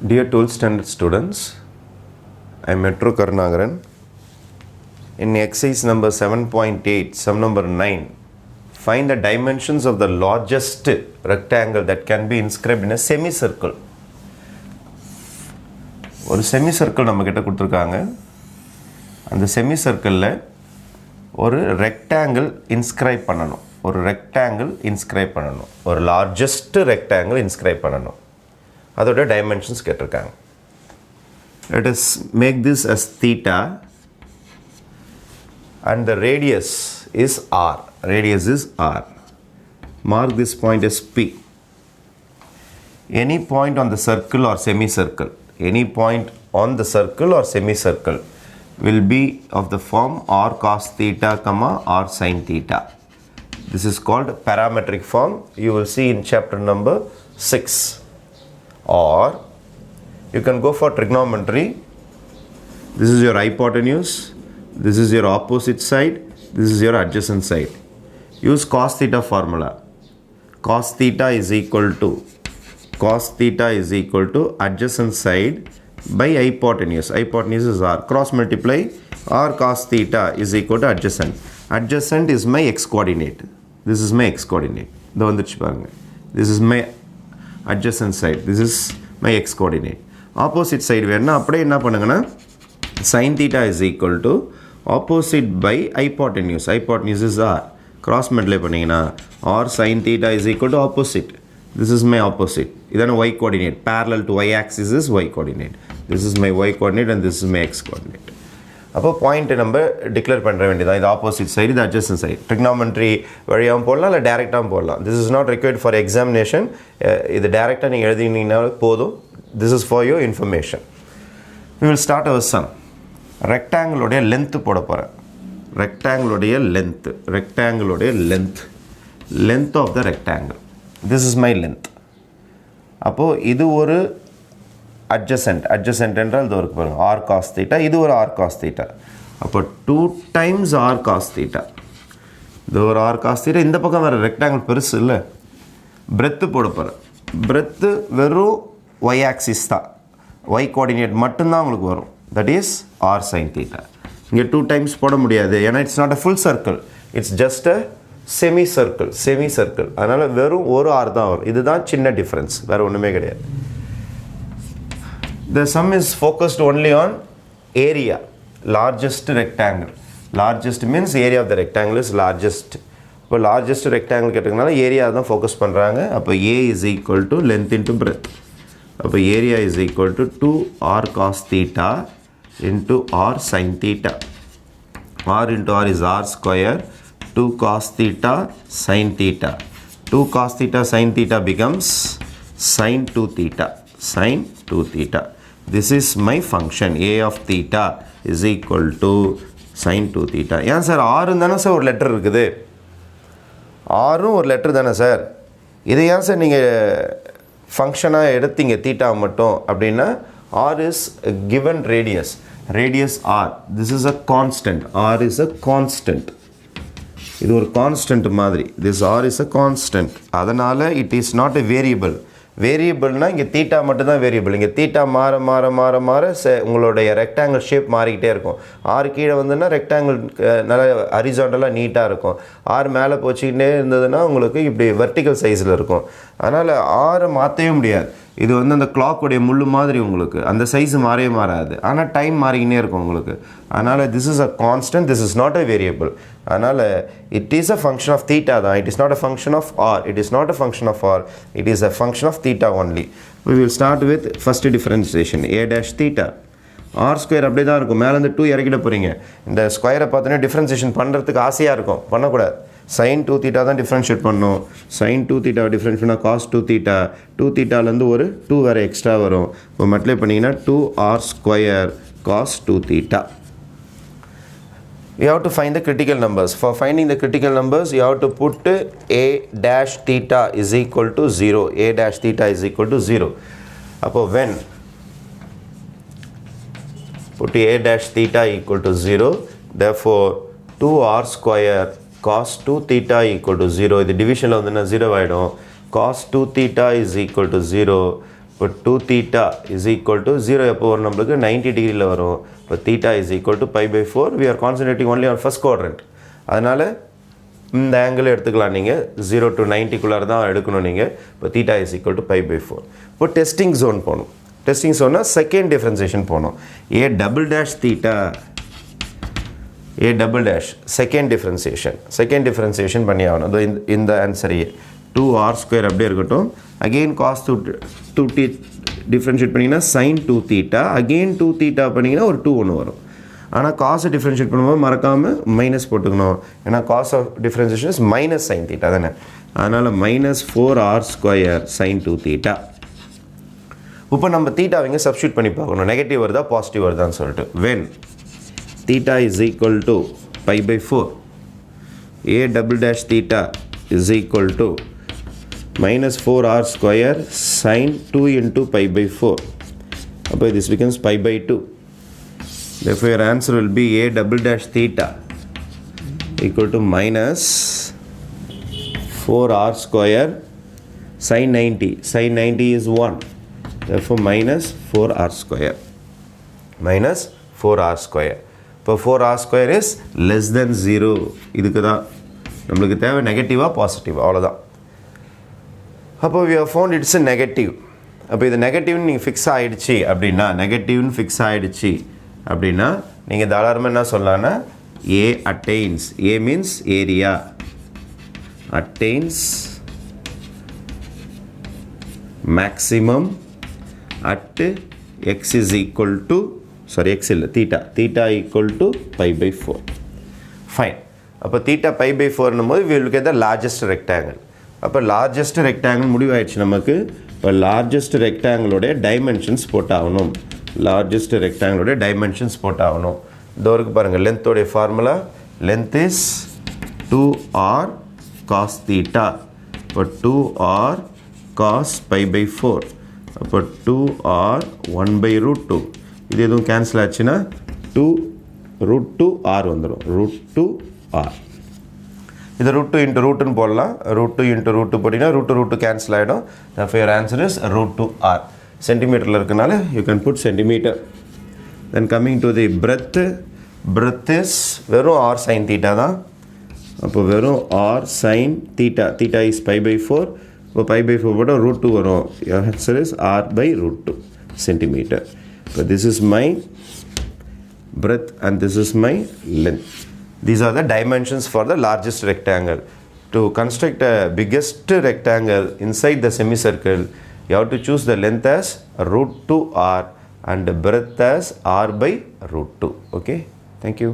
Dear 12th standard students, I am Metro Karnagaran. In exercise number 7.8, sum number 9, find the dimensions of the largest rectangle that can be inscribed in a semicircle. ஒரு semicircle நம்ம கிட்ட கொடுத்துருக்காங்க. அந்த semicircle ஒரு rectangle inscribe பண்ணணும். ஒரு rectangle inscribe பண்ணணும். ஒரு largest rectangle inscribe பண்ணணும். அதோட dimensions கேட்டிருக்காங்க. Let us make this as theta and the radius is r. Radius is r. Mark this point as P. Any point on the circle or semicircle, any point on the circle or semicircle will be of the form r cos theta comma r sin theta. This is called parametric form. You will see in chapter number 6. Or you can go for trigonometry. This is your hypotenuse, this is your opposite side, this is your adjacent side. Use cos theta formula. Cos theta is equal to adjacent side by hypotenuse. Hypotenuse is r. Cross multiply r cos theta is equal to adjacent. Adjacent is my x coordinate. This is my x coordinate. This is my adjacent side. This is my x coordinate. Opposite side வேணும்னா அப்படியே என்ன பண்ணுங்கன்னா sin theta is equal to opposite by hypotenuse. Hypotenuse is r. Cross multiply பண்ணீங்கன்னா r sin theta is equal to opposite. This is my opposite. இதான y coordinate. Parallel to y axis is y coordinate. This is my y coordinate and this is my x coordinate. அப்போ point நம்ம declare பண்ணுற வேண்டியதான். இது opposite side, இது அட்ஜஸ்டன்ட் side. Trigonometry வழியாகவும் போடலாம், இல்லை டேரெக்டாகவும் போடலாம். This is not required for examination. இது டேரெக்டாக நீங்கள் எழுதினீங்கன்னா போதும். This is for your information. We will start our sum. ரெக்டாங்கிளுடைய லென்த்து போட போகிறேன். ரெக்டாங்கிளுடைய length of the rectangle. This is my length. அப்போது இது ஒரு adjacent என்றால் இது இருக்கு பாருங்க, r cos theta. இது ஒரு r cos theta. அப்போ 2 times r cos theta. இது ஒரு r cos theta. இந்த பக்கம் வேறு ரெக்டாங்கிள் பெருசு இல்லை. பிரெத்து போட போகிறேன். பிரெத்து வெறும் y axis தான், y கோஆர்டினேட் மட்டும்தான் உங்களுக்கு வரும். That is r sin theta. இங்கே 2 times போட முடியாது, ஏன்னா it's not a full circle, it's just a semi circle. அதனால் வெறும் ஒரு r தான் வரும். இதுதான் சின்ன டிஃப்ரென்ஸ், வேறு ஒன்றுமே கிடையாது. The sum is focused only on area, largest rectangle. Largest means area of the rectangle is largest. இப்போ largest rectangle கேட்டிங்கனால ஏரியா தான் ஃபோக்கஸ் பண்ணுறாங்க. அப்போ A is equal to length into breadth. அப்போ area is equal to 2r cos theta into r sin theta. r into r is r square, 2 cos theta sin theta. 2 cos theta sin theta becomes sin 2 theta. This is my function. A of theta is equal to sin 2 theta. ஏன் sir ஆறும் தானே sir ஒரு letter இருக்குது, ஆறும் ஒரு letter தானே sir, இதை ஏன் சார் நீங்கள் ஃபங்க்ஷனாக எடுத்தீங்க தீட்டா மட்டும் அப்படின்னா, r is a given radius r. This is a constant. r is a constant. இது ஒரு கான்ஸ்டன்ட் மாதிரி. this r is a constant. அதனால் it is not a variable. வேரியபிள்னால் இங்கே தீட்டா மட்டும்தான் வேரியபிள். இங்கே தீட்டா மாற உங்களுடைய ரெக்டாங்கிள் ஷேப் மாறிக்கிட்டே இருக்கும். ஆறு கீழே வந்துன்னா ரெக்டாங்கிள் நல்லா ஹரிசாண்டலாக நீட்டாக இருக்கும். ஆறு மேலே போச்சுக்கிட்டே இருந்ததுன்னா உங்களுக்கு இப்படி வெர்டிக்கல் சைஸில் இருக்கும். அதனால் ஆறை மாற்றவே முடியாது. இது வந்து அந்த கிளாக்குடைய முள்ளு மாதிரி, உங்களுக்கு அந்த சைஸு மாறவே மாறாது. ஆனால் டைம் மாறிக்கினே இருக்கும் உங்களுக்கு. அதனால் this is a constant, this is not a variable. அதனால் it is a function of theta தான். It is not a function of r. It is not a function of r. It is a function of theta only. we will start with first differentiation. a dash theta. r square அப்படியே தான் இருக்கும். மேலேருந்து 2 இறக்கிட போகிறீங்க. இந்த ஸ்கொயரை பார்த்தோன்னா differentiation பண்ணுறதுக்கு ஆசையாக இருக்கும், பண்ணக்கூடாது. sin 2 theta தான் டிஃப்ரென்ஷியேட் பண்ணணும். sin 2 theta டிஃப்ரென்ஷியேட் பண்ணால் cos 2 theta. 2 thetaலேருந்து ஒரு 2 வேறு எக்ஸ்ட்ரா வரும். இப்போ மல்டிப்ளை பண்ணிங்கன்னா 2r square cos 2 theta. You have to find the critical numbers. For finding the critical numbers, you have to put a dash theta is equal to 0. A dash theta is equal to 0. அப்போ when put a dash theta equal to 0, therefore 2r square cos 2 theta equal to 0. இது டிவிஷனில் வந்துன்னா 0 ஆகிடும். cos 2 theta is equal to 0. இப்போ 2 theta is equal to 0 எப்போ வரும் நம்மளுக்கு 90 டிகிரியில் வரும். இப்போ theta is equal to pi by 4. We are concentrating only on first quadrant. அதனால் இந்த ஆங்கிள் எடுத்துக்கலாம் நீங்கள் 0 to 90 தான் எடுக்கணும் நீங்கள். இப்போ theta is equal to pi by 4. இப்போ டெஸ்டிங் ஜோன் போகணும். டெஸ்டிங் ஜோன்னா செகண்ட் டிஃப்ரென்சியேஷன் போகணும். a double dash theta a double dash second differentiation பண்ணி ஆகணும். அதோ இந்த ஆன்சரையே 2r ஸ்கொயர் அப்படியே இருக்கட்டும். அகெயின் cos 2t டிஃப்ரென்ஷியேட் பண்ணிங்கன்னா sin 2 theta. அகெயின் 2 theta பண்ணிங்கன்னா ஒரு 2 ஒன்று வரும். ஆனால் காசை டிஃப்ரென்ஷியேட் பண்ணும்போது மறக்காமல் மைனஸ் போட்டுக்கணும். ஏன்னா cos of differentiation is minus sin theta தானே. அதனால் minus 4r square sin 2 theta. இப்போ நம்ம தீட்டாவிங்க சப்ஸ்டியூட் பண்ணி பார்க்கணும். நெகட்டிவ் வருதா பாசிட்டிவ் வருதான்னு சொல்லிட்டு. When theta is equal to pi by 4, a double dash theta is equal to minus 4r square sin 2 into pi by 4. Appo this becomes pi by 2. Therefore your answer will be a double dash theta equal to minus 4r square sin 90. Sin 90 is 1. Therefore minus 4r square. Minus 4r square. இப்போ 4r square is less than 0. இதுக்கு தான் நம்மளுக்கு தேவை நெகட்டிவாக பாசிட்டிவாக அவ்வளோதான். அப்போ we have found it's a negative. அப்போ இது நெகட்டிவ்னு நீங்கள் ஃபிக்ஸ் ஆகிடுச்சு அப்படின்னா நீங்கள் தாராளமாக என்ன சொல்லலாம்னா a attains, a means area, attains maximum at x is equal to x இல்லை theta equal to pi by 4. Fine. அப்போ theta pi by 4 போது we will get the largest rectangle. அப்போ largest rectangle முடிவாயிடுச்சு நமக்கு. இப்போ largest rectangle டைமென்ஷன்ஸ் போட்டாகணும். இதோருக்கு பாருங்கள் லென்த்தோடைய formula length is 2r cos theta. இப்போ 2r cos pi by 4. அப்போ 2r 1 by root 2. இது எதுவும் கேன்சல் ஆச்சுன்னா 2 root 2r வந்துடும். root 2r. இது root 2 into rootன்னு போடலாம். root 2 into root 2 போட்டிங்கன்னா root 2 கேன்சல் ஆகிடும். therefore your answer is root 2r. சென்டிமீட்டரில் இருக்கனால you can put centimeter. then coming to the breadth is வெறும் r sin theta தான். அப்போ வெறும் r sin theta is pi by 4. இப்போ pi by 4 போட்டால் root 2 வரும். your answer is r by root 2 centimeter. So this is my breadth and this is my length. These are the dimensions for the largest rectangle. To construct a biggest rectangle inside the semicircle, you have to choose the length as root 2r and breadth as r by root 2. Okay, thank you.